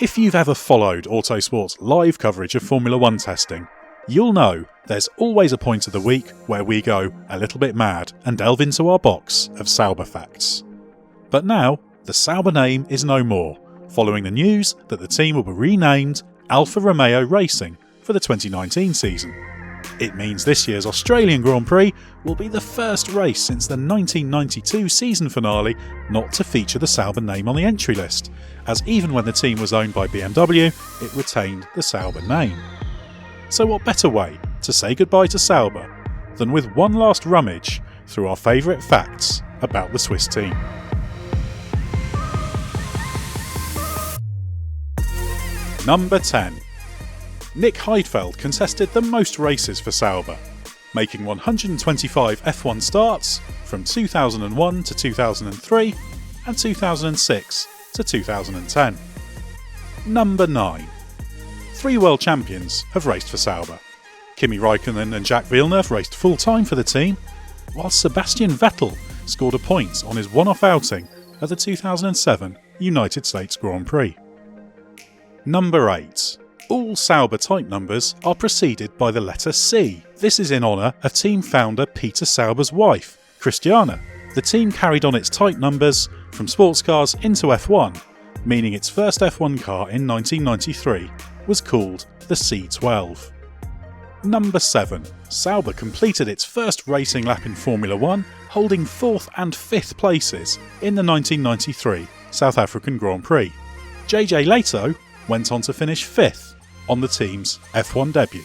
If you've ever followed Autosport's live coverage of Formula 1 testing, you'll know there's always a point of the week where we go a little bit mad and delve into our box of SAUBER facts. But now, the Sauber name is no more, following the news that the team will be renamed Alfa Romeo Racing for the 2019 season. It means this year's Australian Grand Prix will be the first race since the 1992 season finale not to feature the Sauber name on the entry list, as even when the team was owned by BMW, it retained the Sauber name. So what better way to say goodbye to Sauber than with one last rummage through our favourite facts about the Swiss team. Number 10. Nick Heidfeld contested the most races for Sauber, making 125 F1 starts from 2001 to 2003 and 2006 to 2010. Number 9. 3 world champions have raced for Sauber. Kimi Raikkonen and Jacques Villeneuve raced full-time for the team, while Sebastian Vettel scored a point on his one-off outing at the 2007 United States Grand Prix. Number 8. All Sauber type numbers are preceded by the letter C. This is in honour of team founder Peter Sauber's wife, Christiana. The team carried on its type numbers from sports cars into F1, meaning its first F1 car in 1993 was called the C12. Number 7. Sauber completed its first racing lap in Formula 1, holding 4th and 5th places in the 1993 South African Grand Prix. JJ Leto went on to finish 5th on the team's F1 debut.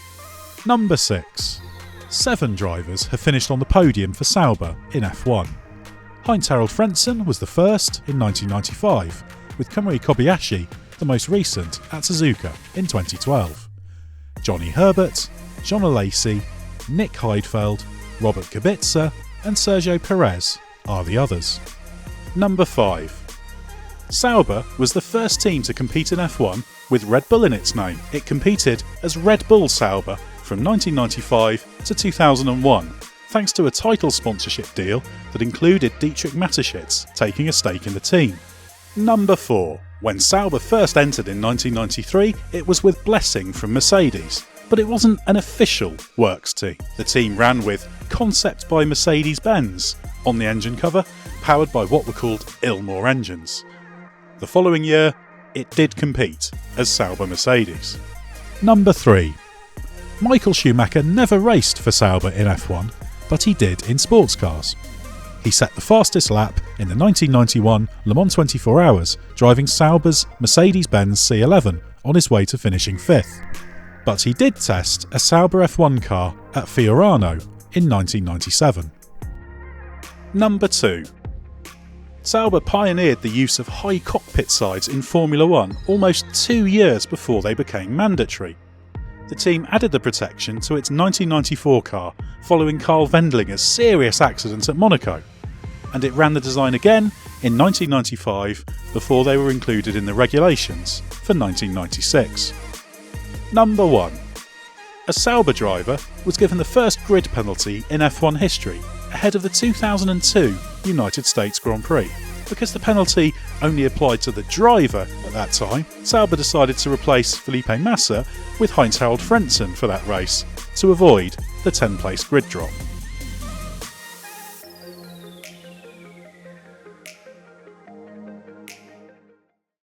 Number 6. 7 drivers have finished on the podium for Sauber in F1. Heinz-Harald Frentzen was the first in 1995, with Kamui Kobayashi the most recent at Suzuka in 2012. Johnny Herbert, John Alesi, Nick Heidfeld, Robert Kubica and Sergio Perez are the others. Number 5. Sauber was the first team to compete in F1 with Red Bull in its name. It competed as Red Bull Sauber from 1995 to 2001, thanks to a title sponsorship deal that included Dietrich Mateschitz taking a stake in the team. Number 4. When Sauber first entered in 1993, it was with blessing from Mercedes, but it wasn't an official works team. The team ran with Concept by Mercedes-Benz on the engine cover, powered by what were called Ilmor engines. The following year, it did compete as Sauber Mercedes. Number 3. Michael Schumacher never raced for Sauber in F1, but he did in sports cars. He set the fastest lap in the 1991 Le Mans 24 Hours, driving Sauber's Mercedes-Benz C11 on his way to finishing 5th. But he did test a Sauber F1 car at Fiorano in 1997. Number 2. Sauber pioneered the use of high cockpit sides in Formula 1 almost 2 years before they became mandatory. The team added the protection to its 1994 car following Carl Wendlinger's serious accident at Monaco, and it ran the design again in 1995 before they were included in the regulations for 1996. Number 1. A Sauber driver was given the first grid penalty in F1 history ahead of the 2002 United States Grand Prix. Because the penalty only applied to the driver at that time, Sauber decided to replace Felipe Massa with Heinz-Harald Frentzen for that race to avoid the 10-place grid drop.